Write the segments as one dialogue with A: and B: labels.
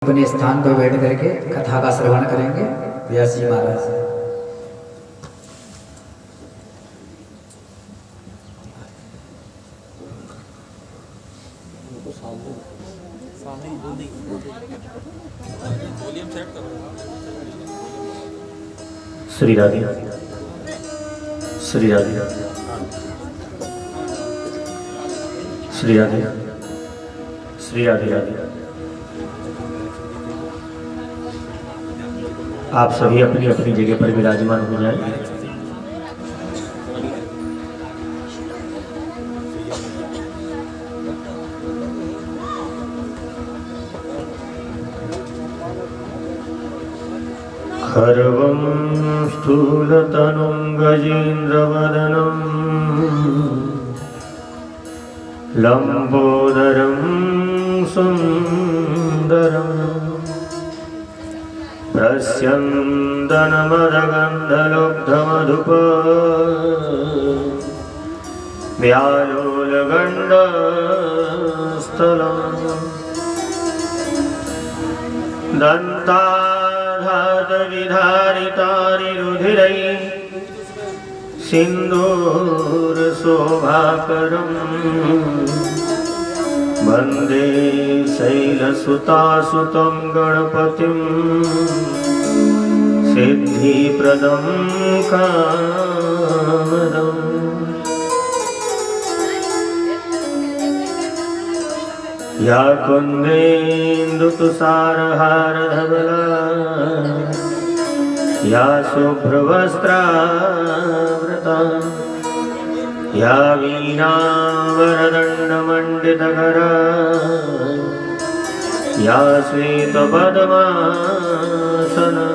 A: अपने स्थान पर बैठ करके कथा का श्रवण करेंगे। व्यास जी महाराज
B: श्री राधे श्री राधे श्री राधे श्री राधे राधे। आप सभी अपनी अपनी जगह पर विराजमान हो जाएं। खर्वं स्थूलतनुं गजेन्द्रवदनं लंबोदरं सुन्दरम् प्रस्यन्दनमदगन्धलुब्धमधुप व्यालोलगण्डस्थलम् दन्ताघातविधारितारिरुधिरैः सिन्दूरशोभाकरम् वन्दे शैलसुतासुतं गणपतिं सिद्धिप्रदं कामदम्। या कुन्देन्दुतुषारहारधवला या शुभ्रवस्त्रावृता या वीणावरदण्डमण्डितकरा या श्वेतपद्मासना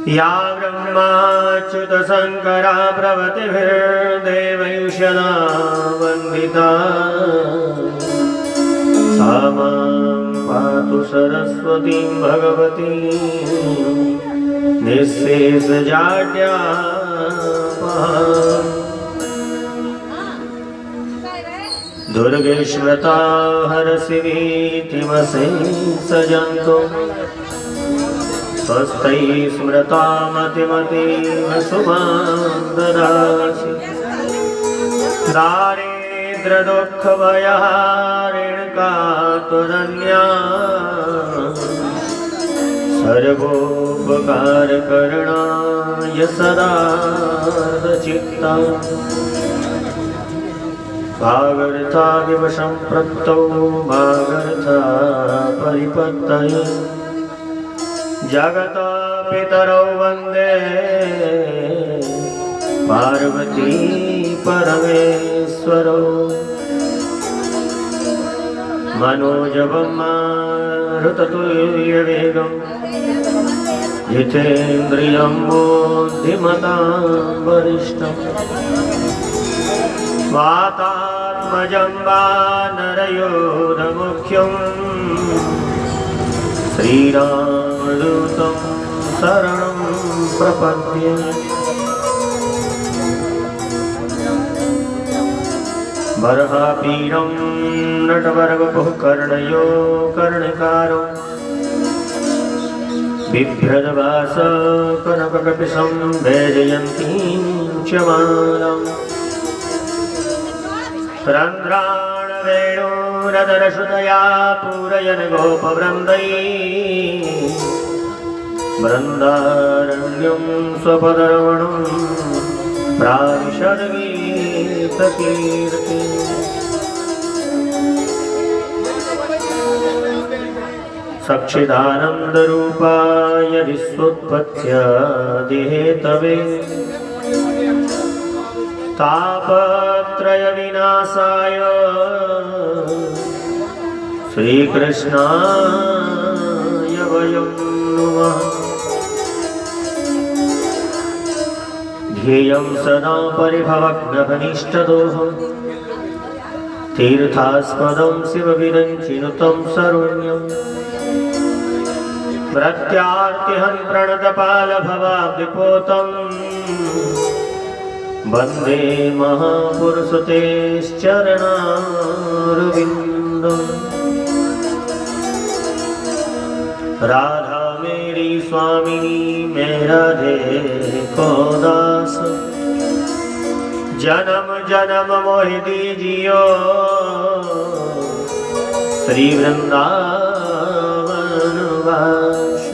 B: या ब्रह्माच्युतशङ्करा प्रभृतिभिर्देवैषदा वन्दिता सा मां पातु सरस्वतीं भगवती निःशेषजाड्यापहा। दुर्गे स्मृता हरसिवीतिमशेषजन्तु स्वस्ति स्मृता मतिमतीव शुभां ददासि। दारिद्र्यदुःखभयहारिणका त्वदन्या सर्वोपकारकरणाय सदा चित्ता। भागर्था सम्पृक्तौ भागर्था परिपत्तये जगता पितरौ वन्दे पार्वती परमेश्वरौ। मनोजवं मारुततुल्यवेगं जितेन्द्रियं बुद्धिमतां वरिष्ठम् वातात्मजं वानरयोधमुख्यं श्रीरामदूतं शरणं प्रपद्ये। बर्हापीडं नटवरवपुः कर्णयो कर्णिकारो बिभ्रद्भास कनककपिशं वैजयन्तीं च मालाम्। रन्ध्राणवेणुरदरश्रुतया पूरयन् गोपवृन्दैः वृन्दारण्यं स्वपदरमणं प्राविशद्गीतकीर्ति। सच्चिदानन्दरूपाय विश्वोत्पत्त्यादिहेतवे तापत्रयविनाशाय श्रीकृष्णाय वयं नुमः। ध्येयं सदा परिभवग्नभनिष्ठदोषं तीर्थास्पदं शिवविरञ्चिनुतं शरण्यम्। प्रत्यार्तिहं प्रणतपालभवाब्धिपोतं वन्दे महापुरुषते चरणारविन्दम्। राधा मेरी स्वामिनी मैं राधे को दास जन्म जन्म मोहि दीजियो श्री वृंदावन वास।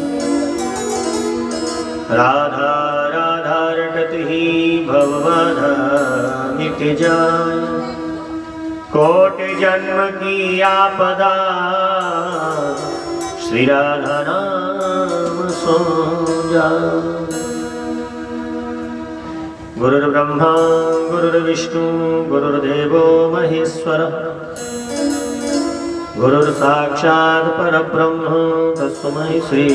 B: राधा राधा रटत ही भवबाधा मिट जाए कोटि जन्म की आपदा श्री राधा नाम सो जाए। गुरुर्ब्रह्मा गुरुर्विष्णु गुरुर्देवो महेश्वर गुरुर्साक्षात् परब्रह्म तस्मै श्री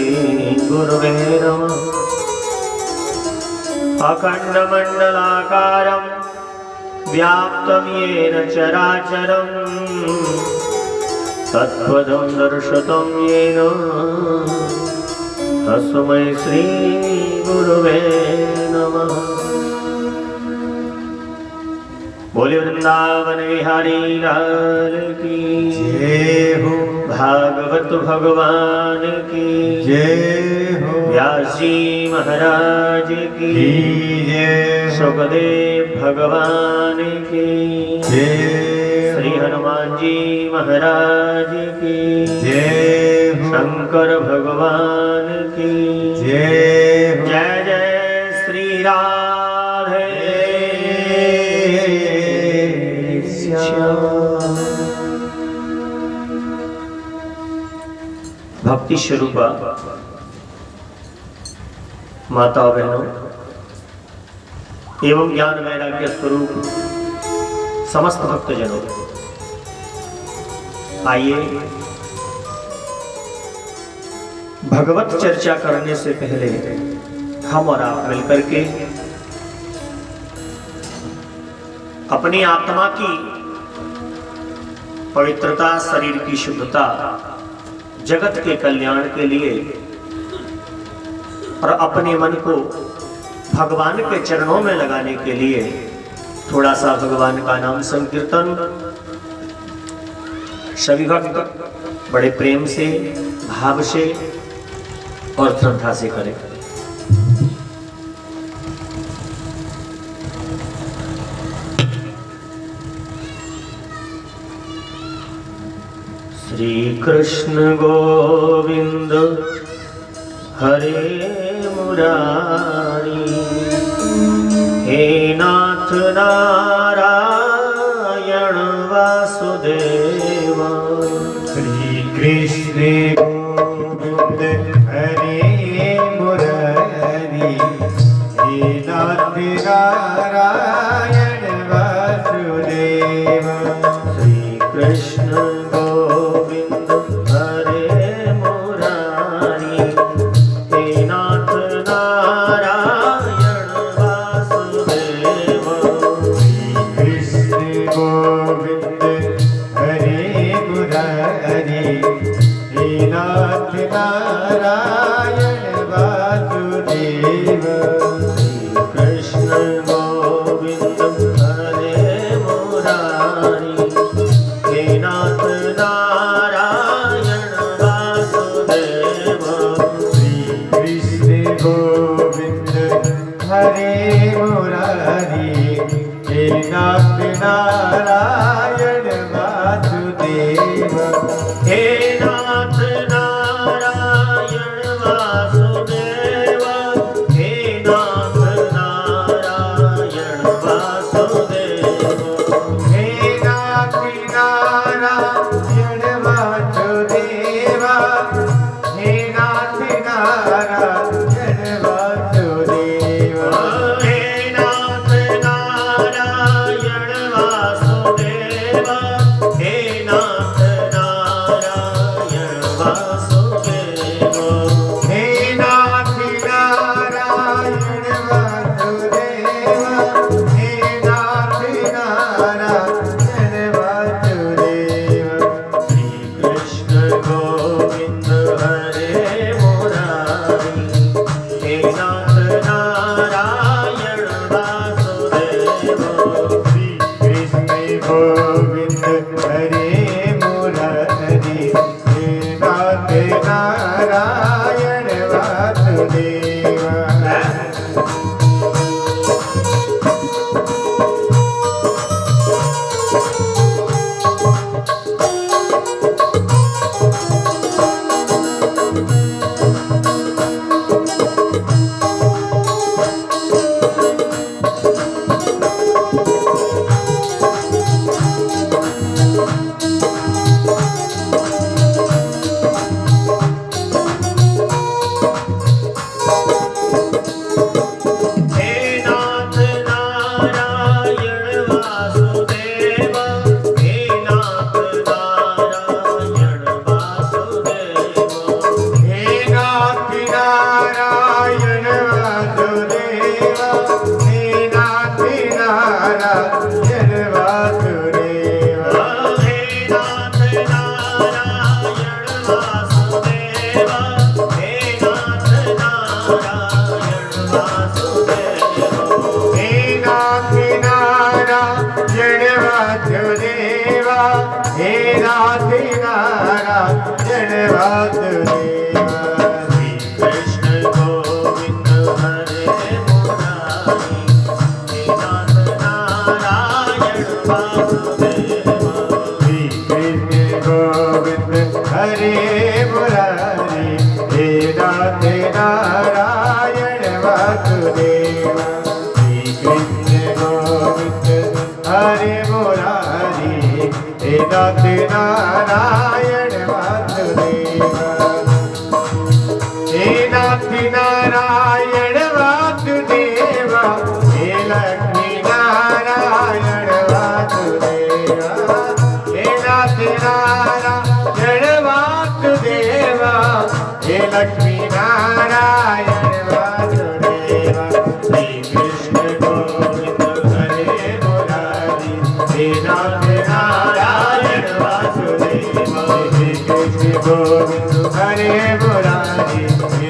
B: गुरुवे नमः। अखण्डमण्डलाकारं व्याप्तं येन चराचरं तत्पदं दर्शितं येन तस्मै श्री गुरुवे नमः। बोले वृंदावन विहारी लाल की
C: जय हो।
B: भागवत भगवान की
C: जय हो।
B: व्यास जी महाराज की
C: जय हो।
B: सुखदेव भगवान की
C: जय हो।
B: श्री हनुमान जी महाराज की
C: जय हो।
B: शंकर भगवान की
C: जय हो।
B: जय जय श्री राधे भक्ति स्वरूपा माता बहनों एवं ज्ञान वैराग्य स्वरूप समस्त भक्तजनों, आइए भगवत चर्चा करने से पहले हम और आप मिलकर के अपनी आत्मा की पवित्रता, शरीर की शुद्धता, जगत के कल्याण के लिए और अपने मन को भगवान के चरणों में लगाने के लिए थोड़ा सा भगवान का नाम संकीर्तन सभी भक्त बड़े प्रेम से, भाव से और श्रद्धा से करें। श्री कृष्ण गोविंद हरे मुरारी हे नाथ नारायण वासुदेव।
C: श्री कृष्ण गोविंद हरे मुरारी हे नाथ नारायण वासुदेव।
B: श्री कृष्ण गोविंद हरे मुरारी हे नाथ नारायण वासुदेव।
C: श्री कृष्ण गोविंद हरे मुरारी हे नाथ नारायण वासुदेव।
B: कृष्ण गोविंद हरे मुरारी हे नाथ नारायण वासुदेव।
C: श्री कृष्ण गोविंद हरे मुरारी हे नाथ नारायण वासुदेव।
B: हे नाथ नारायण वासुदेव। हे नाथ नारायण वासुदेव।
C: हे नाथ नारायण वासुदेव। हे नाथ नारायण वासुदेव।
B: हे नाथ नारायण वासुदेव। हे नाथ नारायण वासुदेव।
C: हे नाथ नारायण वासुदेव। हे नाथ नारायण वासुदेव।
B: श्री कृष्ण गोविंद हरे मुरारी हे नाथ नारायण वासुदेव।
C: श्री कृष्ण गोविंद हरे मुरारी हे नाथ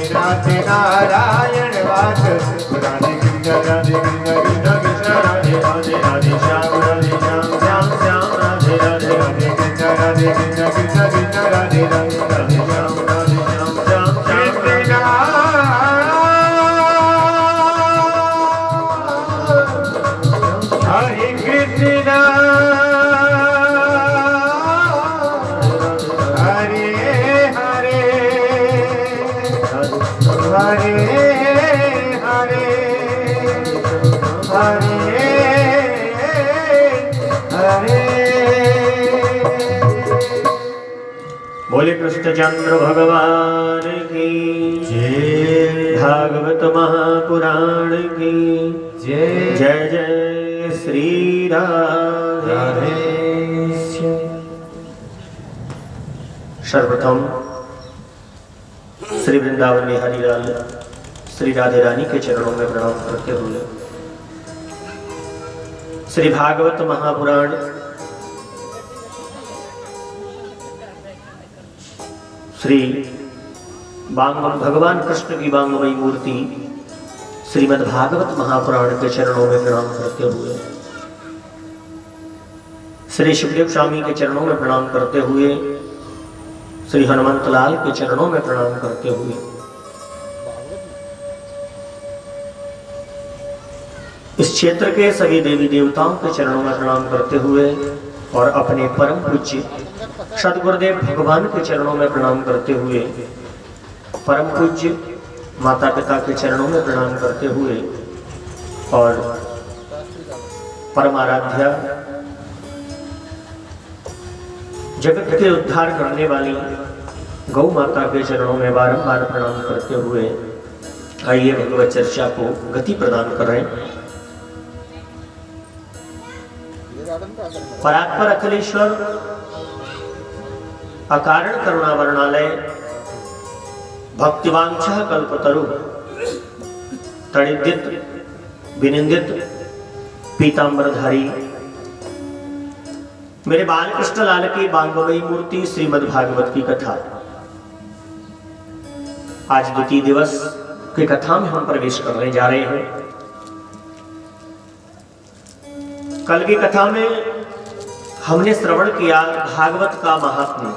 C: नाथ नारायण वासुदेव।
B: बोले कृष्णचंद्र भगवान की जय। भागवत महापुराण की जय। जय जय श्री राधे। सर्वप्रथम श्री वृंदावन बिहारी लाल श्री राधे रानी के चरणों में प्रणाम करते हुए श्री भागवत महापुराण श्री भगवान कृष्ण की बांगमयी मूर्ति श्रीमद् भागवत महापुराण के चरणों में प्रणाम करते हुए श्री सुखदेव स्वामी के चरणों में प्रणाम करते हुए श्री हनुमंत लाल के चरणों में प्रणाम करते हुए इस क्षेत्र के सभी देवी देवताओं के चरणों में प्रणाम करते हुए और अपने परम पूज्य सदगुरुदेव भगवान के चरणों में प्रणाम करते हुए परम पूज्य माता पिता के चरणों में प्रणाम करते हुए और परमाराध्या जगत के उद्धार करने वाली गौ माता के चरणों में बारंबार प्रणाम करते हुए आइए भगवत चर्चा को गति प्रदान कर रहे हैं। परात्पर अखिलेश्वर अकारण करुणा वर्णालय भक्तिवांछा कल्पतरु तड़िदित विनिंदित पीतांबरधारी मेरे बालकृष्ण लाल की बांगमयी मूर्ति श्रीमद् भागवत की कथा। आज द्वितीय दिवस की कथा में हम प्रवेश करने जा रहे हैं। कल की कथा में हमने श्रवण किया भागवत का महात्म्य,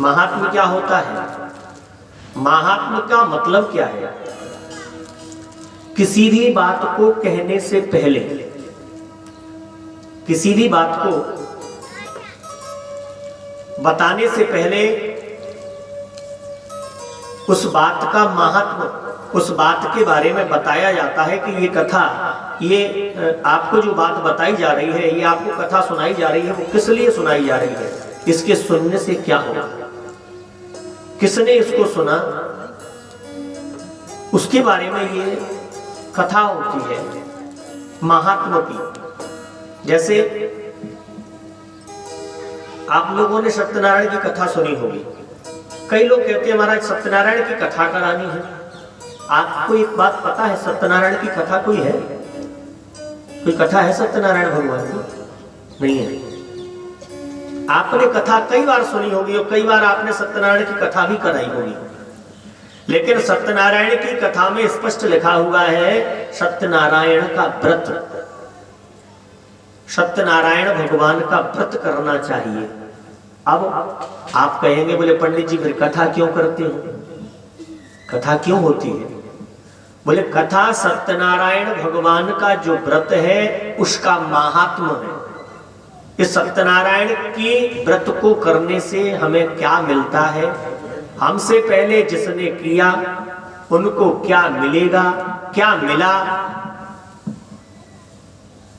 B: महात्म क्या होता है? महात्म का मतलब क्या है? किसी भी बात को कहने से पहले, किसी भी बात को बताने से पहले उस बात का महात्म, उस बात के बारे में बताया जाता है कि ये कथा, ये आपको जो बात बताई जा रही है, ये आपको कथा सुनाई जा रही है, वो किस लिए सुनाई जा रही है, इसके सुनने से क्या होगा, किसने इसको सुना, उसके बारे में ये कथा होती है महात्मा की। जैसे आप लोगों ने सत्यनारायण की कथा सुनी होगी। कई लोग कहते हैं महाराज सत्यनारायण की कथा करानी है। आपको एक बात पता है सत्यनारायण की कथा कोई है? कोई कथा है सत्यनारायण भगवान की? नहीं है। आपने कथा कई बार सुनी होगी और कई बार आपने सत्यनारायण की कथा भी कराई होगी, लेकिन सत्यनारायण की कथा में स्पष्ट लिखा हुआ है सत्यनारायण का व्रत, सत्यनारायण भगवान का व्रत करना चाहिए। अब आप कहेंगे बोले पंडित जी फिर कथा क्यों करते हो, कथा क्यों होती है? बोले कथा सत्यनारायण भगवान का जो व्रत है उसका महात्म है। इस सत्यनारायण की व्रत को करने से हमें क्या मिलता है, हमसे पहले जिसने किया उनको क्या मिलेगा, क्या मिला,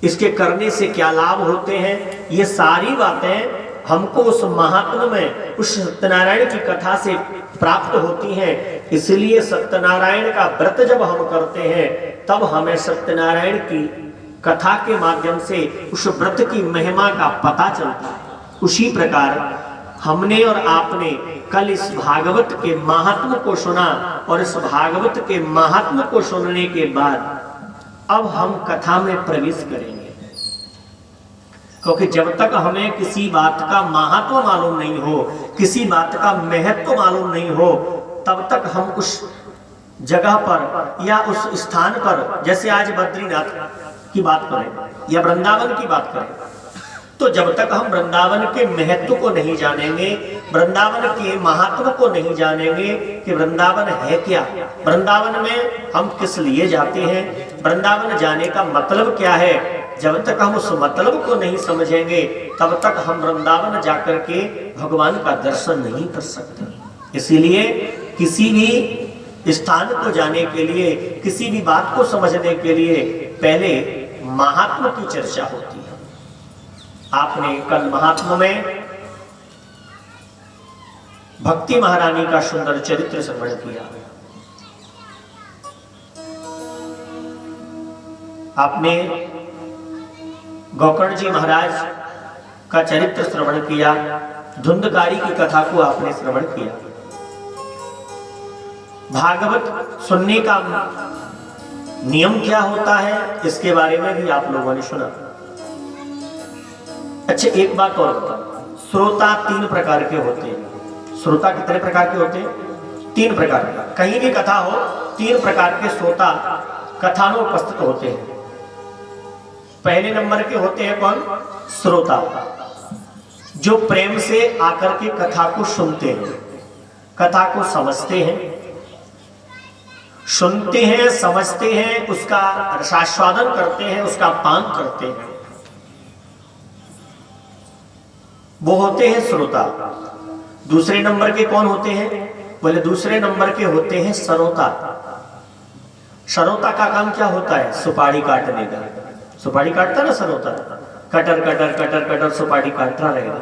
B: इसके करने से क्या लाभ होते हैं, ये सारी बातें हमको उस महात्म में, उस सत्यनारायण की कथा से प्राप्त होती हैं। इसलिए सत्यनारायण का व्रत जब हम करते हैं तब हमें सत्यनारायण की कथा के माध्यम से उस व्रत की महिमा का पता चलता है। उसी प्रकार हमने और आपने कल इस भागवत के महात्म को सुना और इस भागवत के महात्म को सुनने के बाद अब हम कथा में प्रवेश करेंगे, क्योंकि जब तक हमें किसी बात का महत्व मालूम नहीं हो, किसी बात का महत्व मालूम नहीं हो, तब तक हम उस जगह पर या उस स्थान पर, जैसे आज बद्रीनाथ की बात करें या वृंदावन की बात करें, तो जब तक हम वृंदावन के महत्व को नहीं जानेंगे, वृंदावन के महात्म को नहीं जानेंगे कि वृंदावन है क्या, वृंदावन में हम किस लिए जाते हैं, वृंदावन जाने का मतलब क्या है, जब तक हम उस मतलब को नहीं समझेंगे तब तक हम वृंदावन जाकर के भगवान का दर्शन नहीं कर सकते। इसीलिए किसी भी स्थान को जाने के लिए, किसी भी बात को समझने के लिए पहले महात्मा की चर्चा होती है। आपने कल महात्मा में भक्ति महारानी का सुंदर चरित्र श्रवण किया, आपने गोकर्ण जी महाराज का चरित्र श्रवण किया, धुंधकारी की कथा को आपने श्रवण किया। भागवत सुनने का नियम क्या होता है इसके बारे में भी आप लोगों ने सुना। अच्छा एक बात और बताओ, श्रोता 3 प्रकार के होते हैं। श्रोता कितने प्रकार के होते हैं? 3 प्रकार के। कहीं भी कथा हो 3 प्रकार के श्रोता कथा में उपस्थित होते हैं। पहले नंबर के होते हैं कौन? श्रोता, जो प्रेम से आकर के कथा को सुनते हैं, कथा को समझते हैं, सुनते हैं, समझते हैं, उसका रसास्वादन करते हैं, उसका पान करते हैं, वो होते हैं श्रोता। दूसरे नंबर के कौन होते हैं? बोले दूसरे नंबर के होते हैं सरोता। सरोता का काम क्या होता है? सुपारी काटने का। सुपारी काटता ना सरोता, कटर कटर कटर कटर सुपारी काटता रहेगा।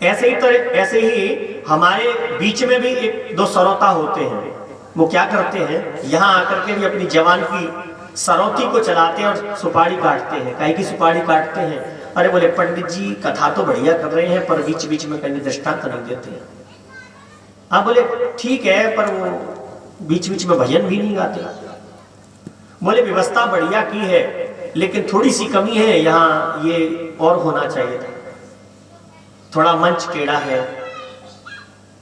B: ऐसे ही हमारे बीच में भी 1-2 सरोता होते हैं। वो क्या करते हैं, यहाँ आकर के भी अपनी जवान की सरौती को चलाते हैं और सुपारी काटते हैं। काहे की सुपारी काटते हैं? अरे बोले पंडित जी कथा तो बढ़िया कर रहे हैं पर बीच बीच में कहीं दृष्टांत नहीं देते हैं। हाँ बोले ठीक है, पर वो बीच बीच में भजन भी नहीं गाते। बोले व्यवस्था बढ़िया की है लेकिन थोड़ी सी कमी है, यहाँ ये और होना चाहिए था, थोड़ा मंच टेढ़ा है।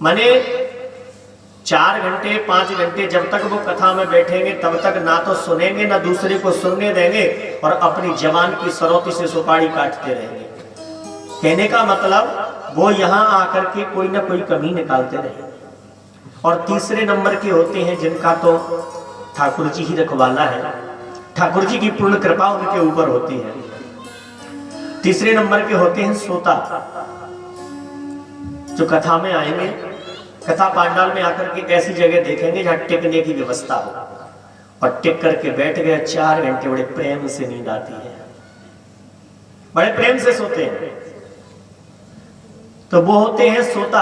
B: माने 4 घंटे 5 घंटे जब तक वो कथा में बैठेंगे तब तक ना तो सुनेंगे ना दूसरे को सुनने देंगे और अपनी जवान की सरौती से सुपारी काटते रहेंगे। कहने का मतलब वो यहाँ आकर के कोई ना कोई कमी निकालते रहे। और तीसरे नंबर के होते हैं जिनका तो ठाकुर जी ही रखवाला है, ठाकुर जी की पूर्ण कृपा उनके ऊपर होती है। तीसरे नंबर के होते हैं श्रोता, जो कथा में आएंगे, कथा पांडाल में आकर के ऐसी जगह देखेंगे जहां टिकने की व्यवस्था हो, और टिक करके बैठ गए 4 घंटे, बड़े प्रेम से नींद आती है, बड़े प्रेम से सोते हैं। तो वो होते हैं श्रोता।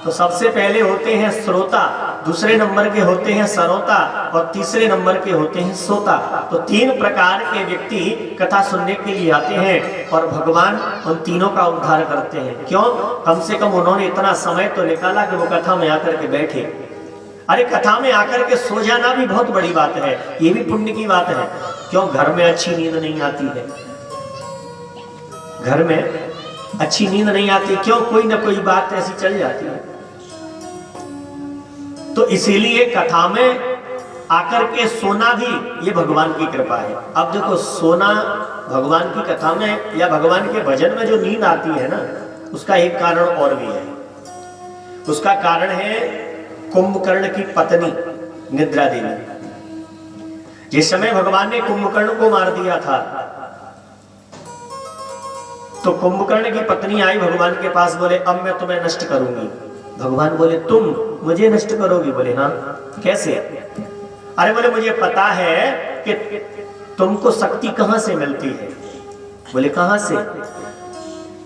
B: तो सबसे पहले होते हैं श्रोता, दूसरे नंबर के होते हैं सरोता, और तीसरे नंबर के होते हैं सोता। तो 3 प्रकार के व्यक्ति कथा सुनने के लिए आते हैं और भगवान उन तीनों का उद्धार करते हैं। क्यों? कम से कम उन्होंने इतना समय तो निकाला कि वो कथा में आकर के बैठे। अरे कथा में आकर के सो जाना भी बहुत बड़ी बात है, ये भी पुण्य की बात है। क्यों? घर में अच्छी नींद नहीं आती है, घर में अच्छी नींद नहीं आती। क्यों? कोई ना कोई बात ऐसी चल जाती है। तो इसीलिए कथा में आकर के सोना भी ये भगवान की कृपा है। अब देखो, सोना भगवान की कथा में या भगवान के भजन में जो नींद आती है ना, उसका एक कारण और भी है। उसका कारण है कुंभकर्ण की पत्नी निद्रा देवी। जिस समय भगवान ने कुंभकर्ण को मार दिया था, तो कुंभकर्ण की पत्नी आई भगवान के पास, बोले अब मैं तुम्हें नष्ट करूंगी। भगवान बोले तुम मुझे नष्ट करोगी? बोले हाँ। कैसे? अरे बोले मुझे पता है कि तुमको शक्ति कहां से मिलती है। बोले कहां से?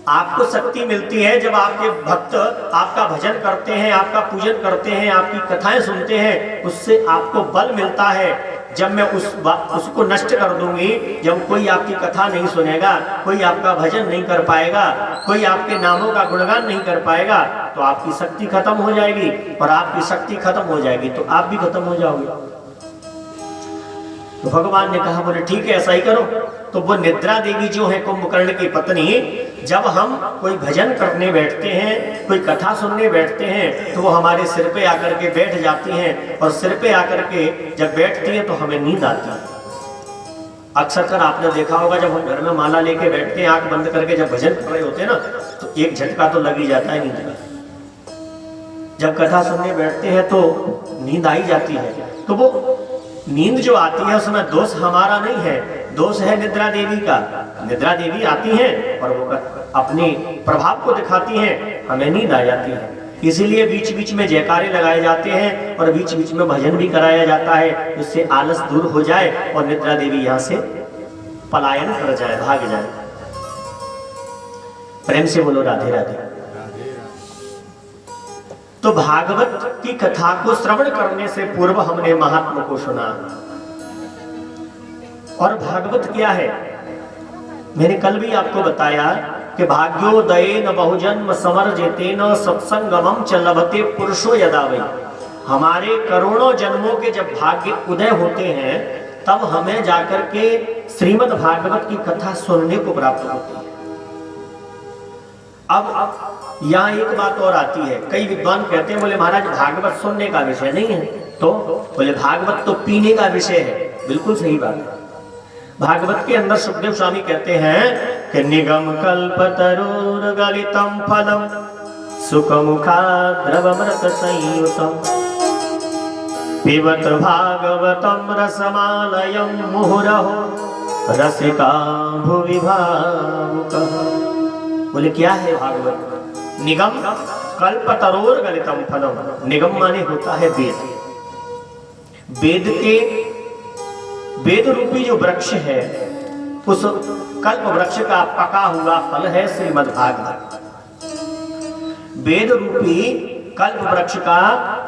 B: आपको शक्ति मिलती है जब आपके भक्त आपका भजन करते हैं, आपका पूजन करते हैं, आपकी कथाएं सुनते हैं, उससे आपको बल मिलता है। जब मैं उसको नष्ट कर दूंगी, जब कोई आपकी कथा नहीं सुनेगा, कोई आपका भजन नहीं कर पाएगा, कोई आपके नामों का गुणगान नहीं कर पाएगा, तो आपकी शक्ति खत्म हो जाएगी, और आपकी शक्ति खत्म हो जाएगी तो आप भी खत्म हो जाओगे। तो भगवान ने कहा, बोले ठीक है ऐसा ही करो। तो वो निद्रा देवी जो है कुंभकर्ण की पत्नी, जब हम कोई भजन करने बैठते हैं, कोई कथा सुनने बैठते हैं, तो वो हमारे सिर पे आकर के बैठ जाती हैं, और सिर पे आकर के जब बैठती हैं तो हमें नींद आती है। अक्सर कर आपने देखा होगा, जब हम घर में माला लेके बैठते हैं, आंख बंद करके जब भजन कर रहे होते हैं ना, तो एक झटका तो लग ही जाता है नींद का। जब कथा सुनने बैठते हैं तो नींद आई जाती है। तो वो नींद जो आती है उसमें दोष हमारा नहीं है, दोष है निद्रा देवी का। निद्रा देवी आती हैं और वो अपने प्रभाव को दिखाती हैं, हमें नींद आ जाती है। इसीलिए बीच बीच में जयकारे लगाए जाते हैं और बीच बीच में भजन भी कराया जाता है, जिससे आलस दूर हो जाए और निद्रा देवी यहाँ से पलायन कर जाए, भाग जाए। प्रेम से बोलो राधे राधे। तो भागवत की कथा को श्रवण करने से पूर्व हमने महात्मा को सुना। और भागवत क्या है? मैंने कल भी आपको बताया कि भाग्योदयेन बहुजन्म समर्जितेन सत्संगमं च लभते पुरुषो यदा वै। हमारे करोड़ों जन्मों के जब भाग्य उदय होते हैं, तब हमें जाकर के श्रीमद् भागवत की कथा सुनने को प्राप्त होती है। अब यहाँ एक बात और आती है, कई विद्वान कहते हैं, बोले महाराज भागवत सुनने का विषय नहीं है। तो बोले भागवत तो पीने का विषय है। बिल्कुल सही बात है। भागवत के अंदर सुखदेव स्वामी कहते हैं कि निगम कल्पतरुर गलितम फलम सुखमुखा द्रवमृत संयुतम पिबत भागवतम रसमालयम मुहुरहो रसिका भुवि भावुकः। बोले क्या है भागवत? निगम कल्पतरोर गलितम फलम। निगम माने होता है वेद। वेद रूपी जो वृक्ष है, उस कल्प वृक्ष का पका हुआ फल है श्रीमद् भागवत। वेद रूपी कल्प वृक्ष का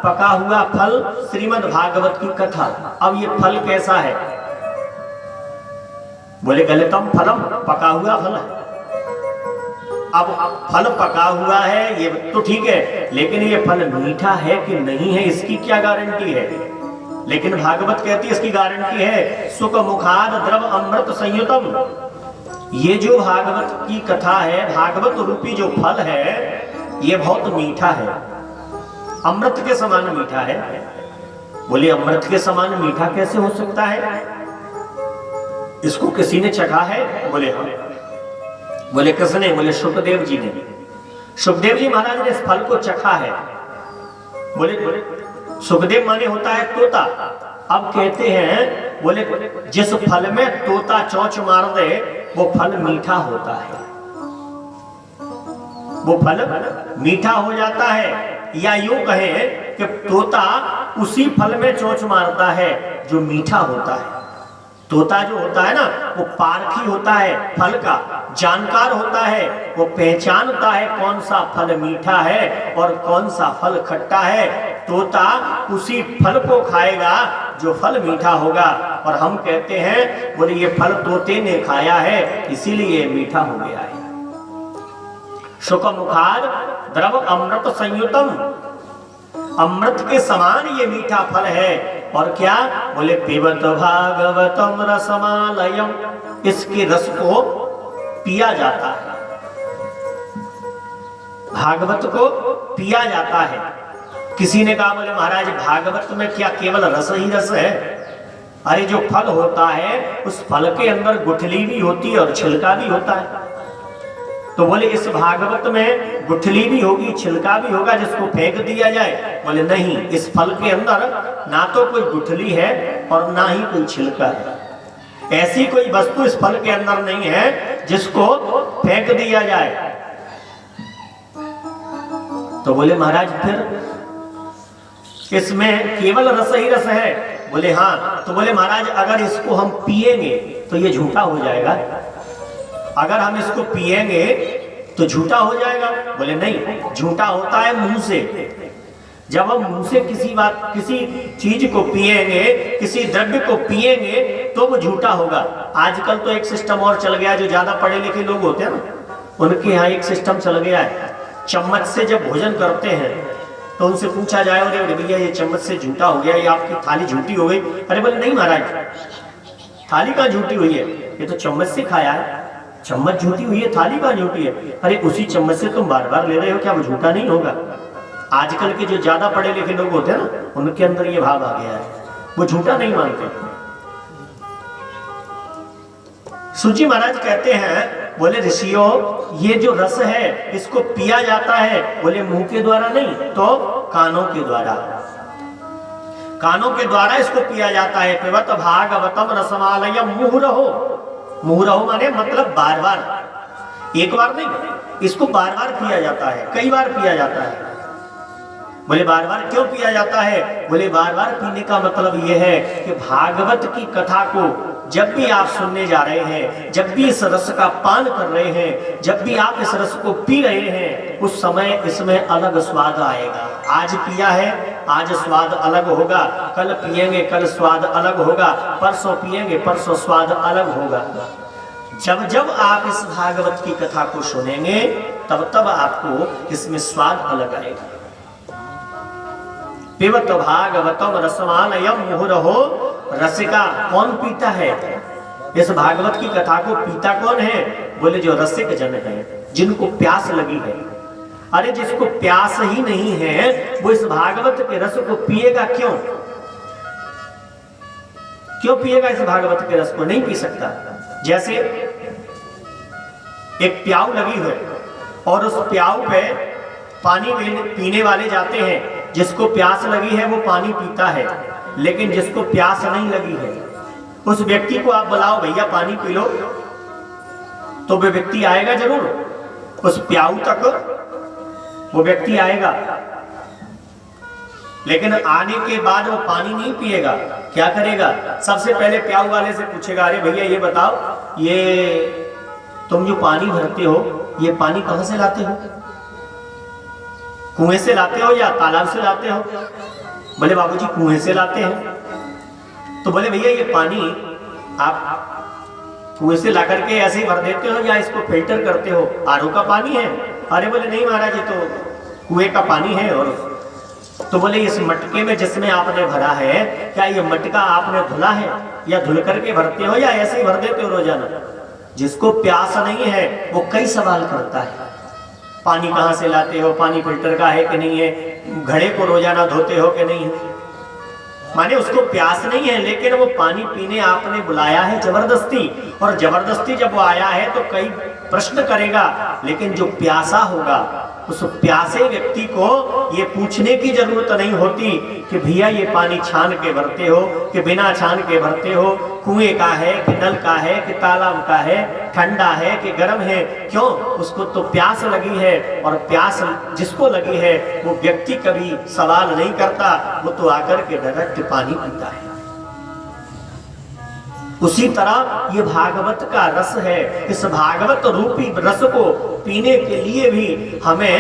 B: पका हुआ फल श्रीमद् भागवत की कथा। अब ये फल कैसा है? बोले गलितम फलम, पका हुआ फल है। अब फल पका हुआ है ये तो ठीक है, लेकिन ये फल मीठा है कि नहीं है, इसकी क्या गारंटी है? लेकिन भागवत कहती है इसकी गारंटी है, सुख मुखाद द्रव अमृत संयुतम। ये जो भागवत की कथा है, भागवत रूपी जो फल है, ये बहुत मीठा है, अमृत के समान मीठा है। बोले अमृत के समान मीठा कैसे हो सकता है? इसको किसी ने चखा है? बोले हाँ। बोले किसने? बोले शुकदेव जी ने। सुखदेव जी महाराज ने इस फल को चखा है। बोले सुखदेव माने होता है तोता। अब कहते हैं बोले जिस फल में तोता चोंच मार दे वो फल मीठा होता है, वो फल मीठा हो जाता है। या यूं कहें कि तोता उसी फल में चोंच मारता है जो मीठा होता है। तोता जो होता है ना वो पारखी होता है, फल का जानकार होता है, वो पहचानता है कौन सा फल मीठा है और कौन सा फल खट्टा है। तोता उसी फल को खाएगा जो फल मीठा होगा। और हम कहते हैं बोले ये फल तोते ने खाया है इसीलिए मीठा हो गया है। शुक मुखाद द्रव अमृत संयुतम, अमृत के समान ये मीठा फल है। और क्या बोले पिबत भागवतम रसमालयम, इसके रस को पिया जाता है, भागवत को पिया जाता है। किसी ने कहा बोले महाराज भागवत में क्या केवल रस ही रस है? अरे जो फल होता है उस फल के अंदर गुठली भी होती है और छिलका भी होता है। तो बोले इस भागवत में गुठली भी होगी छिलका भी होगा जिसको फेंक दिया जाए? बोले नहीं, इस फल के अंदर ना तो कोई गुठली है और ना ही कोई छिलका है। ऐसी कोई वस्तु इस फल के अंदर नहीं है जिसको फेंक दिया जाए। तो बोले महाराज फिर इसमें केवल रस ही रस है? बोले हाँ। तो बोले महाराज अगर इसको हम पिएंगे तो ये झूठा हो जाएगा? अगर हम इसको पिएंगे तो झूठा हो जाएगा? बोले नहीं, झूठा होता है मुंह से। जब हम मुंह से किसी चीज को पिएंगे, किसी द्रव्य को पिएंगे तो वो झूठा होगा। आजकल तो एक सिस्टम और चल गया है, जो ज्यादा पढ़े लिखे लोग होते हैं ना उनके यहाँ एक सिस्टम चल गया है। चम्मच से जब भोजन करते हैं तो उनसे पूछा जाए अरे भैया ये चम्मच से झूठा हो गया, ये आपकी थाली झूठी हो गई। अरे बोले नहीं महाराज, थाली कहाँ झूठी हुई है, ये तो चम्मच से खाया है। चम्मच झूठी हुई है, थाली कहाँ झूठी है? अरे उसी चम्मच से तुम बार बार ले रहे हो, क्या वो झूठा नहीं होगा? आजकल के जो ज्यादा पढ़े लिखे लोग होते हैं ना उनके अंदर ये भाव आ गया है, वो झूठा नहीं मानते। सूची महाराज कहते हैं बोले ऋषियों ये जो रस है इसको पिया जाता है। बोले मुंह के द्वारा नहीं तो कानों के द्वारा, कानों के द्वारा इसको पिया जाता है। पिबत भागवतम रसमालयम मुहुरहो, मुहुरहो माने मतलब बार बार, एक बार नहीं, इसको बार बार पिया जाता है, कई बार पिया जाता है। बोले बार बार क्यों पिया जाता है? बोले बार बार पीने का मतलब यह है कि भागवत की कथा को जब भी आप सुनने जा रहे हैं, जब भी इस रस का पान कर रहे हैं, जब भी आप इस रस को पी रहे हैं, उस समय इसमें अलग स्वाद आएगा। आज पिया है आज स्वाद अलग होगा, कल पिएंगे कल स्वाद अलग होगा, परसों पिएंगे परसों स्वाद अलग होगा। जब जब आप इस भागवत की कथा को सुनेंगे तब तब आपको इसमें स्वाद अलग आएगा। पिबत भागवतम रसमालयम मुहुरहो, रसिका कौन पीता है इस भागवत की कथा को? पीता कौन है? बोले जो रसिक जन है, जिनको प्यास लगी है। अरे जिसको प्यास ही नहीं है वो इस भागवत के रस को पिएगा क्यों? क्यों पिएगा इस भागवत के रस को? नहीं पी सकता। जैसे एक प्याऊ लगी है और उस प्याऊ पे पानी पीने वाले जाते हैं, जिसको प्यास लगी है वो पानी पीता है, लेकिन जिसको प्यास नहीं लगी है उस व्यक्ति को आप बुलाओ भैया पानी पी लो, तो वो व्यक्ति आएगा जरूर, उस प्याऊ तक वो व्यक्ति आएगा, लेकिन आने के बाद वो पानी नहीं पिएगा। क्या करेगा? सबसे पहले प्याऊ वाले से पूछेगा अरे भैया ये बताओ ये तुम जो पानी भरते हो ये पानी कहां से लाते हो? कुएं से लाते हो या तालाब से लाते हो? बोले बाबूजी कुएं से लाते हैं। तो बोले भैया ये पानी आप कुएं से ला करके ऐसे ही भर देते हो या इसको फिल्टर करते हो? आरओ का पानी है? अरे बोले नहीं महाराज ये तो कुएं का पानी है। और तो बोले इस मटके में जिसमें आपने भरा है क्या ये मटका आपने धुला है या धुल करके भरते हो या ऐसे ही भर देते हो रोजाना? जिसको प्यास नहीं है वो कई सवाल करता है, पानी कहाँ से लाते हो, पानी फिल्टर का है कि नहीं है, घड़े को रोजाना धोते हो कि नहीं है। माने उसको प्यास नहीं है लेकिन वो पानी पीने आपने बुलाया है जबरदस्ती, और जबरदस्ती जब वो आया है तो कई प्रश्न करेगा, लेकिन जो प्यासा होगा उस प्यासे व्यक्ति को ये पूछने की जरूरत नहीं होती कि भैया ये पानी छान के भरते हो कि बिना छान के भरते हो, कुएं का है कि नल का है कि तालाब का है, ठंडा है कि गर्म है, क्यों? उसको तो प्यास लगी है, और प्यास जिसको लगी है वो व्यक्ति कभी सवाल नहीं करता, वो तो आकर के डायरेक्ट पानी पीता है। उसी तरह ये भागवत का रस है। इस भागवत रूपी रस को पीने के लिए भी हमें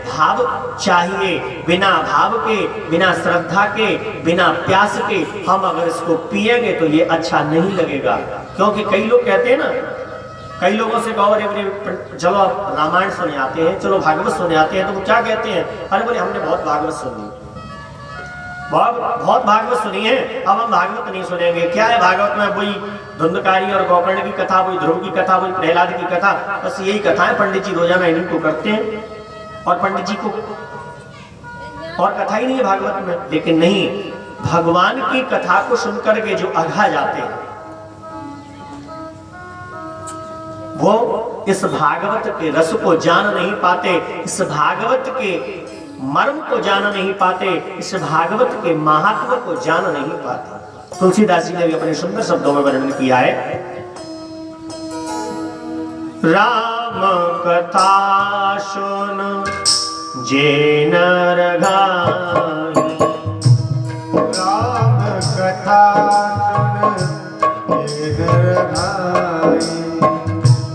B: भाव चाहिए। बिना भाव के, बिना श्रद्धा के, बिना प्यास के हम अगर इसको पिएंगे तो ये अच्छा नहीं लगेगा। क्योंकि कई लोग कहते हैं ना, कई लोगों से कहो अरे चलो आप रामायण सुने आते हैं, चलो भागवत सुने आते हैं, तो वो क्या कहते हैं? अरे बोले हमने बहुत भागवत सुनी, बहुत भागवत सुनी है, अब हम भागवत नहीं सुनेंगे। क्या है भागवत में? वही धुंधकारी और गोकर्ण की कथा, वही ध्रुव की कथा, वही प्रहलाद की कथा, बस यही कथा है। पंडित जी रोजाना इन्हीं को करते हैं, और पंडित जी को और कथा ही नहीं है भागवत में। लेकिन नहीं, भगवान की कथा को सुनकर के जो अघा जाते हैं वो इस भागवत के रस को जान नहीं पाते, इस भागवत के मर्म को जान नहीं पाते, इस भागवत के महात्म को जान नहीं पाते। तुलसीदास जी ने भी अपने सुंदर शब्दों में वर्णन किया है, राम कथा सुन जे नर गाई,
C: राम कथा सुन जे नर गाई,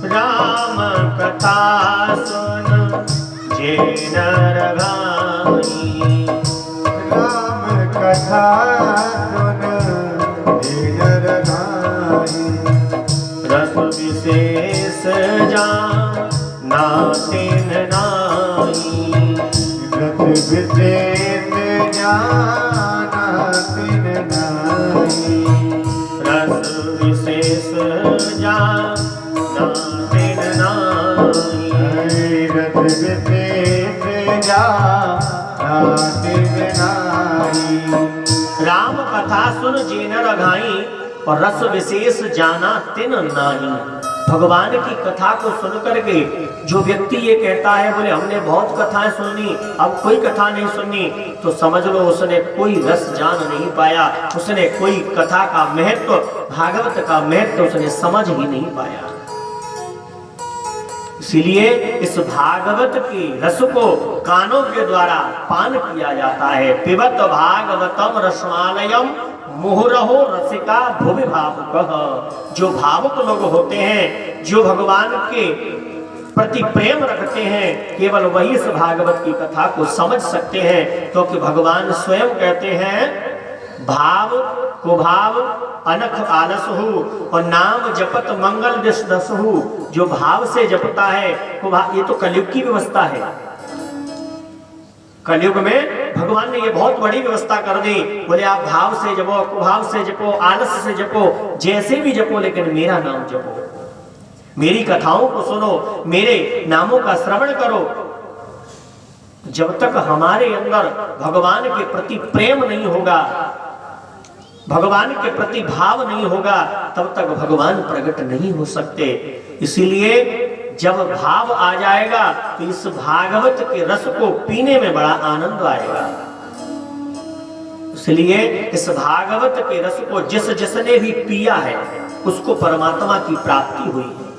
B: राम कथा सुन जे नर गाई,
C: राम कथा सुन जे नर गाई,
B: रस विशेष जाना तिन नाई,
C: रस विशेष जाना तिन नाई,
B: रस विशेष जाना तिन नाई,
C: रस विशेष जाना तिन नाई।
B: राम कथा सुन जे नर गाई, और रस विशेष जाना तिन नाही। भगवान की कथा को सुनकर के जो व्यक्ति ये कहता है बोले हमने बहुत कथाएं सुनी, अब कोई कथा नहीं सुननी, तो समझ लो उसने कोई रस जान नहीं पाया, उसने कोई कथा का महत्व, भागवत का महत्व उसने समझ ही नहीं पाया। इसीलिए इस भागवत के रस को कानों के द्वारा पान किया जाता है। पिबत भागवतम रसमालयम मुहुरहो रसिका भुवि भावुकः। जो भावुक लोग होते हैं, जो भगवान के प्रति प्रेम रखते हैं, केवल वही इस भागवत की कथा को समझ सकते हैं। क्योंकि भगवान स्वयं कहते हैं भाव कुभाव अनख आलस हो, और नाम जपत मंगल दस हो। जो भाव से जपता है, ये तो कलयुग की व्यवस्था है। कलयुग में भगवान ने ये बहुत बड़ी व्यवस्था कर दी, बोले आप भाव से जपो, कुभाव से जपो, आलस से जपो, जैसे भी जपो, लेकिन मेरा नाम जपो, मेरी कथाओं को सुनो, मेरे नामों का श्रवण करो। जब तक हमारे अंदर भगवान के प्रति प्रेम नहीं होगा, भगवान के प्रति भाव नहीं होगा, तब तक भगवान प्रकट नहीं हो सकते। इसीलिए जब भाव आ जाएगा तो इस भागवत के रस को पीने में बड़ा आनंद आएगा। इसलिए इस भागवत के रस को जिसने भी पिया है उसको परमात्मा की प्राप्ति हुई है।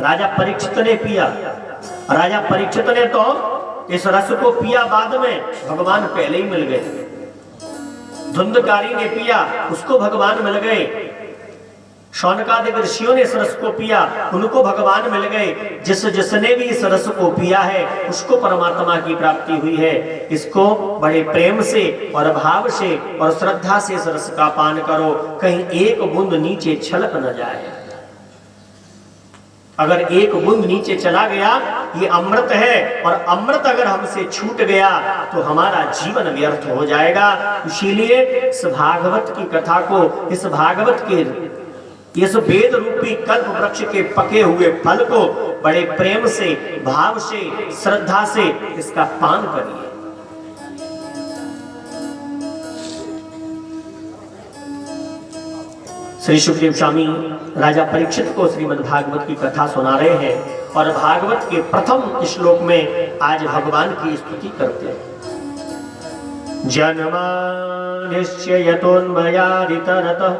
B: राजा परीक्षित ने पिया, राजा परीक्षित ने तो इस रस को पिया, बाद में भगवान पहले ही मिल गए। धुंधकारी ने पिया, उसको भगवान मिल गए। शौनकादिक ऋषियों ने इस रस को पिया, उनको भगवान मिल गए। जिसने भी इस रस को पिया है उसको परमात्मा की प्राप्ति हुई है। इसको बड़े प्रेम से और भाव से और श्रद्धा से इस रस का पान करो, कहीं एक बूंद नीचे छलक न जाए। अगर एक बूंद नीचे चला गया, ये अमृत है, और अमृत अगर हमसे छूट गया तो हमारा जीवन व्यर्थ हो जाएगा। इसीलिए इस भागवत की कथा को, इस भागवत के, इस वेद रूपी कल्प वृक्ष के पके हुए फल को बड़े प्रेम से, भाव से, श्रद्धा से इसका पान करिए। श्री सुखदेव स्वामी राजा परीक्षित को श्रीमद् भागवत की कथा सुना रहे हैं, और भागवत के प्रथम श्लोक में आज भगवान की स्तुति करते हैं। जन्माद्यस्य यतोन्मयादितरतः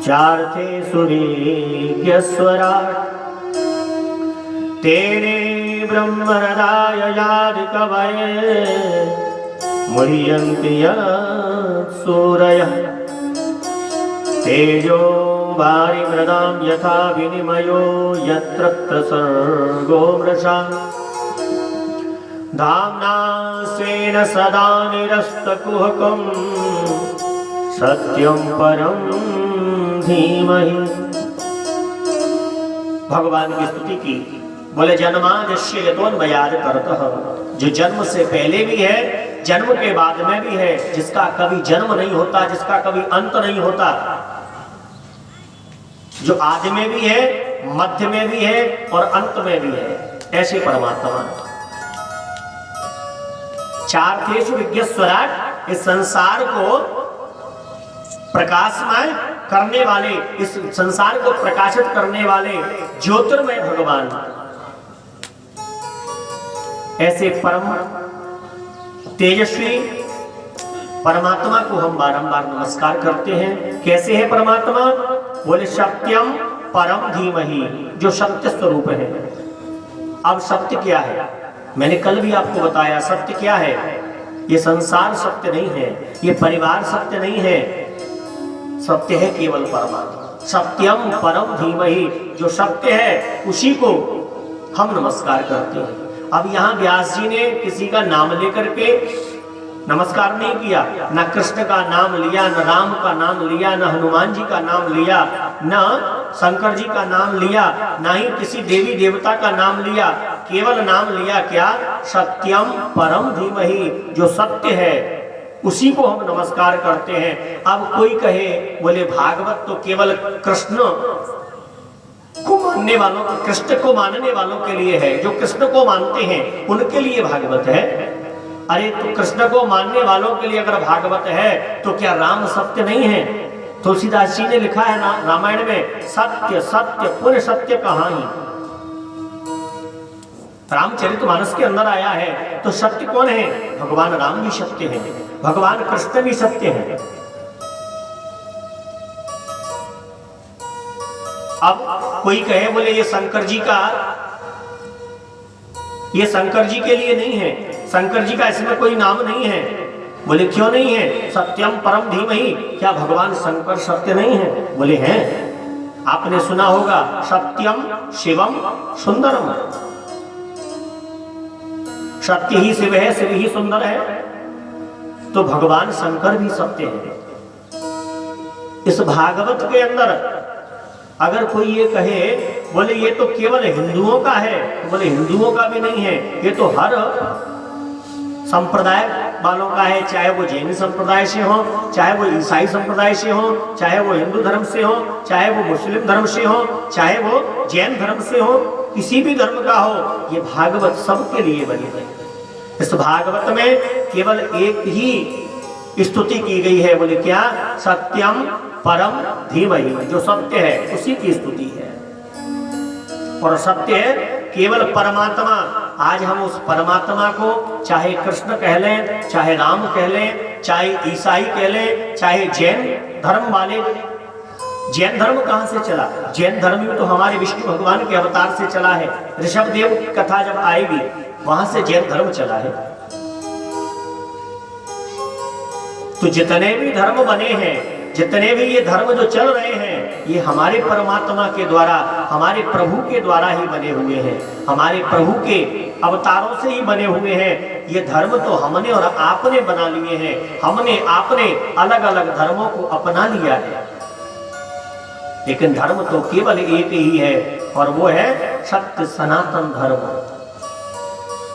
B: चार्थे सुरेज्ञस्वराट् तेने ब्रह्महृदाय यादिकवये मुह्यन्ति सूरयः तेजो वारिमृदां यथा विनिमयो यत्र सर्गो मृषा धाम्ना स्वेन सदा निरस्तकुहकं सत्यं परं धीमहि। भगवान की स्तुति की। बोले जन्माद्यस्य यतोन्मयाद् परतः, जो जन्म से पहले भी है, जन्म के बाद में भी है, जिसका कभी जन्म नहीं होता, जिसका कभी अंत नहीं होता, जो आदि में भी है, मध्य में भी है और अंत में भी है, ऐसे परमात्मा। चार्थेषु विज्ञस्वराट्, इस संसार को प्रकाशमय करने वाले, इस संसार को प्रकाशित करने वाले ज्योतिर्मय भगवान, ऐसे परम तेजस्वी परमात्मा को हम बारंबार नमस्कार करते हैं। कैसे है परमात्मा? बोले सत्यम परम धीमहि, जो सत्य स्वरूप है। अब सत्य क्या है? मैंने कल भी आपको बताया सत्य क्या है। ये संसार सत्य नहीं है, ये परिवार सत्य नहीं है, सत्य है केवल परमात्मा। सत्यम परम धीमहि, जो सत्य है उसी को हम नमस्कार करते हैं। अब यहाँ व्यास जी ने किसी का नाम लेकर के नमस्कार नहीं किया, न कृष्ण का नाम लिया, न राम का नाम लिया, न हनुमान जी का नाम लिया, न शंकर जी का नाम लिया, न ही किसी देवी देवता का नाम लिया, केवल नाम लिया क्या? सत्यम परम धीमहि, जो सत्य है उसी को हम नमस्कार करते हैं। अब कोई कहे बोले भागवत तो केवल कृष्ण को मानने वालों, कृष्ण को मानने वालों के लिए है, जो कृष्ण को मानते हैं उनके लिए भागवत है। अरे तो कृष्ण को मानने वालों के लिए अगर भागवत है तो क्या राम सत्य नहीं है? तुलसीदास जी ने लिखा है ना रामायण में, सत्य सत्य पुनः सत्य कहानी। रामचरितमानस के अंदर आया है तो सत्य कौन है? भगवान राम भी सत्य है, भगवान कृष्ण भी सत्य है। अब कोई कहे बोले ये शंकर जी के लिए नहीं है, शंकर जी का इसमें कोई नाम नहीं है। बोले क्यों नहीं है? सत्यम परम धीमहि, क्या भगवान शंकर सत्य नहीं है? बोले हैं। आपने सुना होगा सत्यम शिवम सुंदरम, सत्य ही शिव है, शिव ही सुंदर है, तो भगवान शंकर भी सत्य है। इस भागवत के अंदर अगर कोई ये कहे बोले ये तो केवल हिंदुओं का है, तो बोले हिंदुओं का भी नहीं है, ये तो हर संप्रदाय वालों का है, चाहे वो जैन संप्रदाय से हो, चाहे वो ईसाई संप्रदाय से हो, चाहे वो हिंदू धर्म से हो, चाहे वो मुस्लिम धर्म से हो, चाहे वो जैन धर्म से हो, किसी भी धर्म का हो, ये भागवत सबके लिए बनी है। इस भागवत में केवल एक ही स्तुति की गई है, बोले क्या? सत्यम परम धीमहि, जो सत्य है उसी की स्तुति है। और सत्य है केवल परमात्मा। आज हम उस परमात्मा को चाहे कृष्ण कह लें, चाहे राम कह लें, चाहे ईसाई कह लें, चाहे जैन धर्म वाले। जैन धर्म कहां से चला? जैन धर्म भी तो हमारे विष्णु भगवान के अवतार से चला है। ऋषभ देव की कथा जब आएगी वहां से जैन धर्म चला है। तो जितने भी धर्म बने हैं, जितने भी ये धर्म जो चल रहे हैं, ये हमारे परमात्मा के द्वारा, हमारे प्रभु के द्वारा ही बने हुए हैं, हमारे प्रभु के अवतारों से ही बने हुए हैं। ये धर्म तो हमने और आपने बना लिए हैं, हमने आपने अलग अलग धर्मों को अपना लिया है, लेकिन धर्म तो केवल एक ही है और वो है सत्य सनातन धर्म।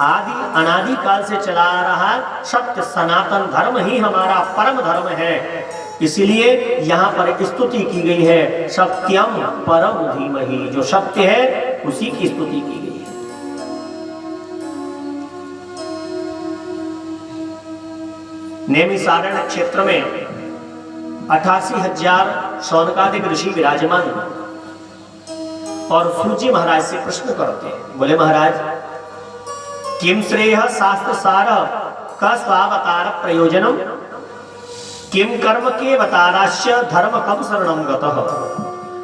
B: आदि अनादि काल से चला आ रहा सत्य सनातन धर्म ही हमारा परम धर्म है। इसलिए यहाँ पर स्तुति की गई है सत्यम परम धीमहि, जो सत्य है उसी की स्तुति की गई है। नैमिषारण्य क्षेत्र में 88,000 शौनकादिक ऋषि विराजमान और सूत जी महाराज से प्रश्न करते हैं। बोले महाराज, किम श्रेय शास्त्र सार का स्वावतार प्रयोजनम, किम कर्म के अवताराश्य धर्म कब शरणम गतः।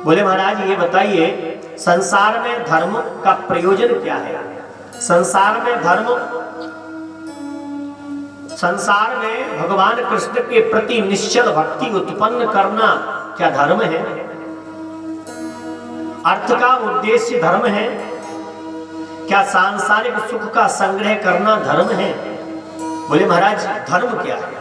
B: बोले महाराज ये बताइए, संसार में धर्म का प्रयोजन क्या है? संसार में भगवान कृष्ण के प्रति निश्चल भक्ति उत्पन्न करना क्या धर्म है? अर्थ का उद्देश्य धर्म है क्या? सांसारिक सुख का संग्रह करना धर्म है? बोले महाराज धर्म क्या है?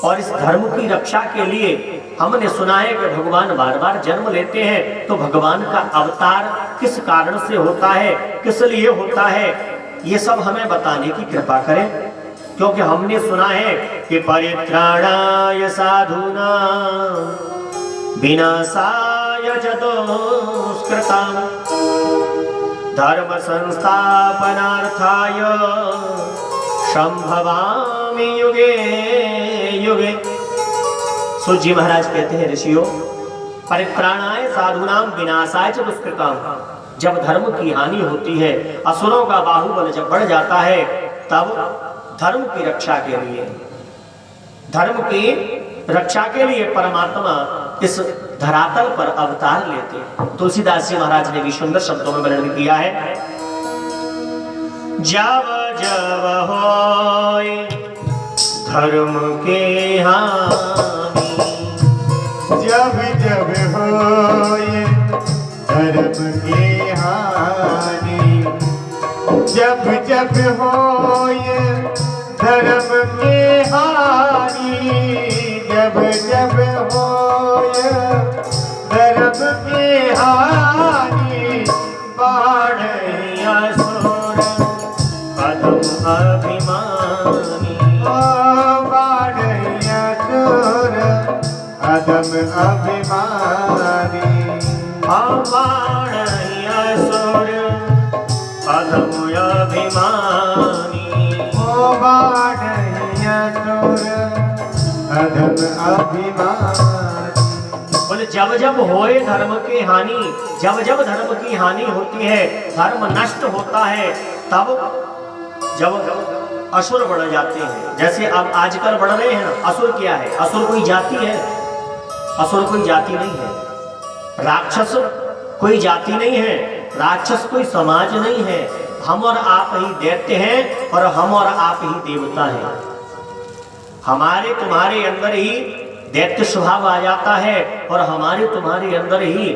B: और इस धर्म की रक्षा के लिए हमने सुना है कि भगवान बार बार जन्म लेते हैं, तो भगवान का अवतार किस कारण से होता है, किस लिए होता है, ये सब हमें बताने की कृपा करें। क्योंकि हमने सुना है कि परित्राणाय साधूनां विनाशाय च दुष्कृतां धर्म संस्थापनार्थाय संभवामि युगे युगे। सूत जी महाराज कहते हैं, ऋषियों, परित्राणाय साधूनां विनाशाय च दुष्कृतां, जब धर्म की हानि होती है, असुरों का बाहुबल जब बढ़ जाता है, तब धर्म की रक्षा के लिए परमात्मा इस धरातल पर अवतार लेते हैं। तुलसीदास जी महाराज ने भी सुंदर शब्दों में वर्णन किया है, जब जब होए धर्म के हानि,
C: जब जब होए धर्म के हानि, जब जब होए धर्म के हानि, जब जब होए धर्म के हानि, बाढ़ असुर अधम अभिमानी, बाढ़ असुर अधम अभिमानी,
B: बाढ़ असुर अधम अभिमानी,
C: बाढ़ असुर अधम अभिमानी।
B: बोले जब जब होए धर्म की हानि, जब जब धर्म की हानि होती है, धर्म नष्ट होता है, तब जब असुर बढ़ जाते हैं, जैसे अब आजकल बढ़ रहे हैं ना। असुर क्या है? असुर कोई जाति है? असुर कोई जाति नहीं है। राक्षस कोई जाति नहीं है, राक्षस कोई समाज नहीं है। हम और आप ही दैत्य हैं और हम और आप ही देवता हैं। हमारे तुम्हारे अंदर ही दैत्य स्वभाव आ जाता है और हमारे तुम्हारे अंदर ही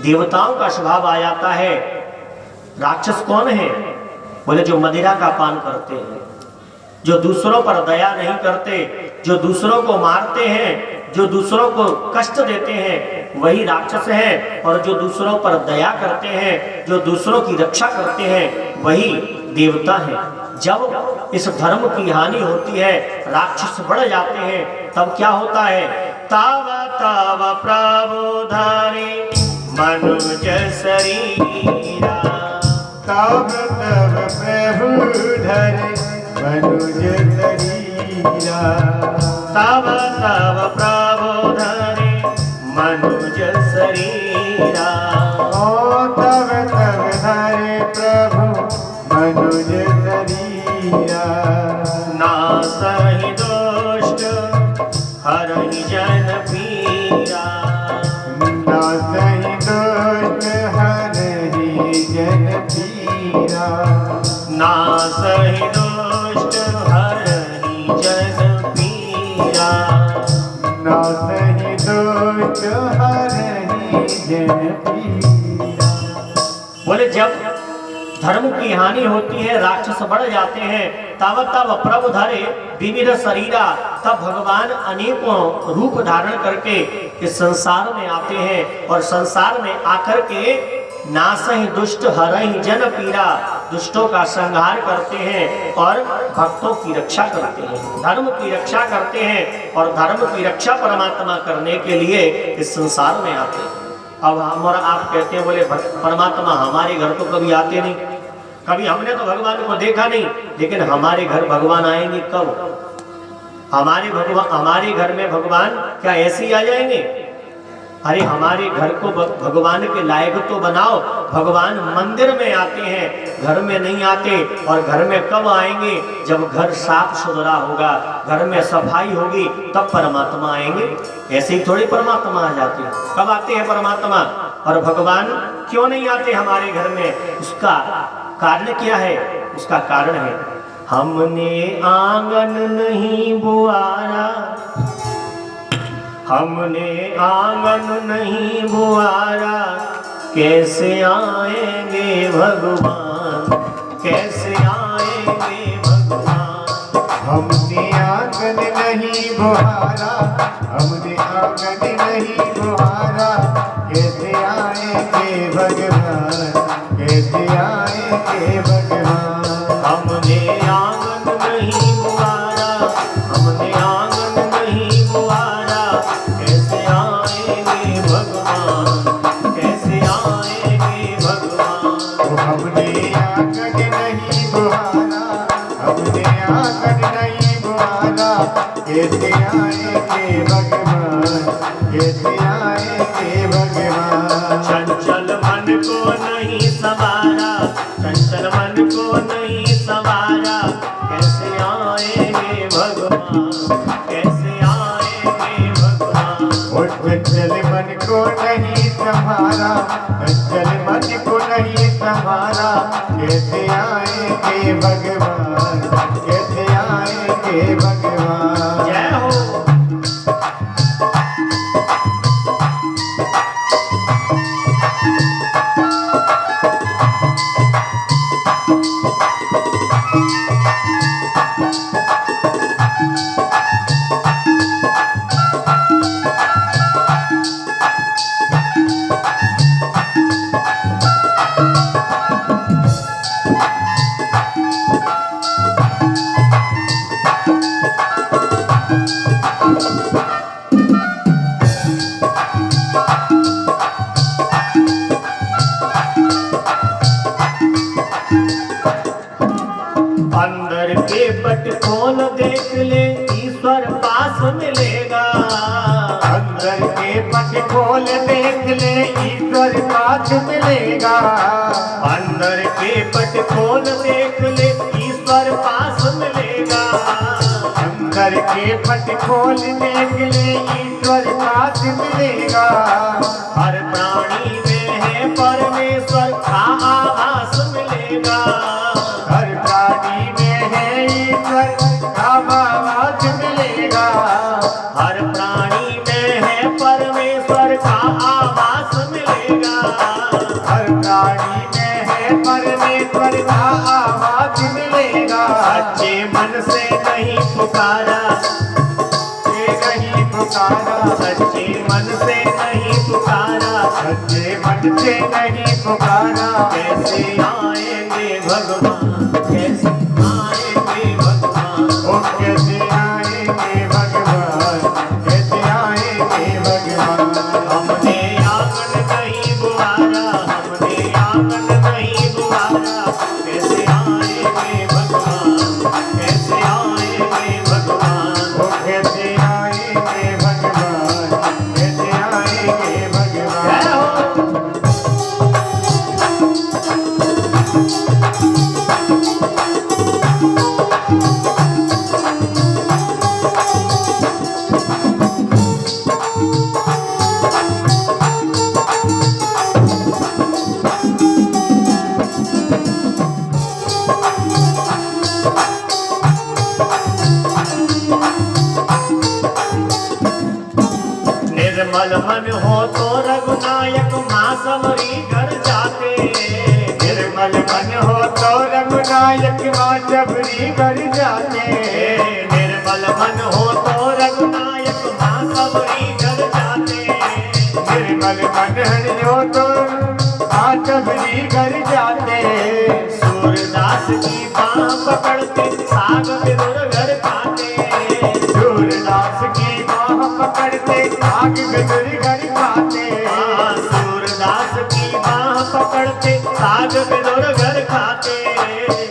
B: देवताओं का स्वभाव आ जाता है। राक्षस कौन है? बोले जो मदिरा का पान करते हैं, जो दूसरों पर दया नहीं करते, जो दूसरों को मारते हैं, जो दूसरों को कष्ट देते हैं, वही राक्षस है। और जो दूसरों पर दया करते हैं, जो दूसरों की रक्षा करते हैं, वही देवता है। जब इस धर्म की हानि होती है, राक्षस बढ़ जाते हैं, तब क्या होता है? ताव ताव प्रावधाने मनुज शरीरा,
C: तब तब प्रभु धरे मनुज शरीरा,
B: तब तब प्रावधाने मनुज शरीरा,
C: ओ तब तब धरे प्रभु मनुज शरीरा,
B: नासहि दुष्ट हरहि जन पीरा,
C: नासहि दुष्ट हरहि जन पीरा,
B: नासहि दुष्ट हरहि जन पीरा,
C: नासहि दुष्ट हरहि जन पीरा।
B: बोले जब धर्म की हानि होती है, राक्षस बढ़ जाते हैं, तब तब प्रभु धरे विविध शरीरा, तब भगवान अनेकों रूप धारण करके इस संसार में आते हैं और संसार में आकर के नासहि दुष्ट हरहि जन पीरा, दुष्टों का संहार करते हैं और भक्तों की रक्षा करते हैं, धर्म की रक्षा करते हैं। और धर्म की रक्षा परमात्मा करने के लिए इस संसार में आते हैं। अब हम और आप कहते हैं, बोले परमात्मा हमारे घर तो कभी आते नहीं, कभी हमने तो भगवान को देखा नहीं, लेकिन हमारे घर भगवान आएंगे कब? हमारे घर में भगवान क्या ऐसे ही आ जाएंगे? अरे हमारे घर को भगवान के लायक तो बनाओ। भगवान मंदिर में आते हैं, घर में नहीं आते। और घर में कब आएंगे? जब घर साफ सुथरा होगा, घर में सफाई होगी, तब परमात्मा आएंगे। ऐसे ही थोड़ी परमात्मा आ जाते हैं। कब आते हैं परमात्मा? और भगवान क्यों नहीं आते हमारे घर में? उसका कारण क्या है? उसका कारण है हमने आंगन नहीं बुआरा, हमने आंगन नहीं बुआरा, कैसे आएंगे भगवान, कैसे आएंगे भगवान।
C: हमने आंगन नहीं बुहारा, हमने आंगन नहीं बुहारा, कैसे आएंगे भगवान, कैसे आएंगे भगवान।
B: हमने आंगन नहीं बुआरा, हमने आंगन नहीं बुआरा, कैसे आएंगे भगवान, कैसे आएंगे भगवान।
C: तो हमने आंगन नहीं बुहारा, हमने आंगन नहीं बुहारा, कैसे आएंगे भगवान, कैसे आएंगे भगवान।
B: चंचल मन को नहीं संवारा, चंचल मन को नहीं संवारा, कैसे आएंगे भगवान, कैसे आएंगे भगवान।
C: और चंचल मन को नहीं संभाला, चंचल मन को नहीं संभाला, कैसे आएंगे भगवान, कैसे आएंगे भगवान।
B: जय हो। अंदर के पट खोल देख ले, ईश्वर पास मिलेगा।
C: अंदर के पट खोल देख ले, ईश्वर पास मिलेगा।
B: अंदर के पट खोल देख ले, ईश्वर पास मिलेगा।
C: अंदर के पट खोल देख ले, ईश्वर पास मिलेगा।
B: हर प्राणी में है परमेश्वर का आभास मिलेगा।
C: हर प्राणी में है ईश्वर का आवाज मिलेगा।
B: हर प्राणी में है परमेश्वर का आभास मिलेगा।
C: हर प्राणी में है परमेश्वर का आवाज मिलेगा।
B: सच्चे मन से नहीं पुकारा,
C: ये नहीं पुकारा,
B: सच्चे मन से नहीं पुकारा,
C: सच्चे मन से नहीं पुकारा।
B: कैसे आएंगे भगवान, कैसे आएंगे भगवान।
C: ओ कैसे आएंगे भगवान, कैसे आएंगे भगवान।
B: हमने आंगन नहीं बुआरा, हमने आंगन नहीं बुआरा, कैसे आएंगे भगवान, कैसे आएंगे भगवान।
C: ओ कैसे आएंगे भगवान, कैसे आएंगे भगवान।
B: जय हो। निर्मल मन हो तो रघुनायक माँ सबरी घर जाते।
C: निर्मल मन हो तो रघुनायक माँ सबरी घर जाते।
B: निर्मल मन हो तो रघुनायक माँ सबरी घर जाते।
C: निर्मल मन हो तो माँ सबरी घर जाते।
B: सूरदास की बाँ पकड़ते साग विदुर घर खाते।
C: सूरदास की बाँ पकड़ते साग विदुर घर खाते।
B: सूरदास की बाँ पकड़ते साग विदुर घर खाते।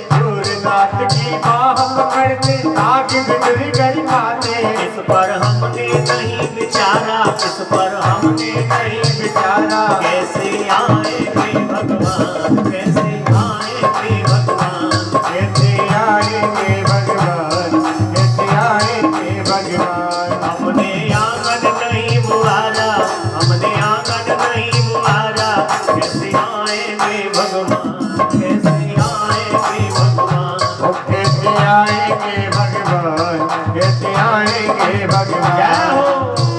C: सूरदास की बाँ पकड़ते साग विदुर घर खाते।
B: इस पर हमने नहीं विचारा, इस पर हमने नहीं
C: विचारा
B: कैसे आएंगे भगवान, कैसे आएंगे भगवान,
C: कैसे आएंगे भगवान, कैसे आएंगे भगवान।
B: हमने आंगन नहीं बुआरा, हमने आंगन नहीं बुआरा, कैसे आएंगे भगवान, कैसे आएंगे भगवान।
C: कैसे आएंगे भगवान, कैसे आएंगे भगवान।
B: जय हो।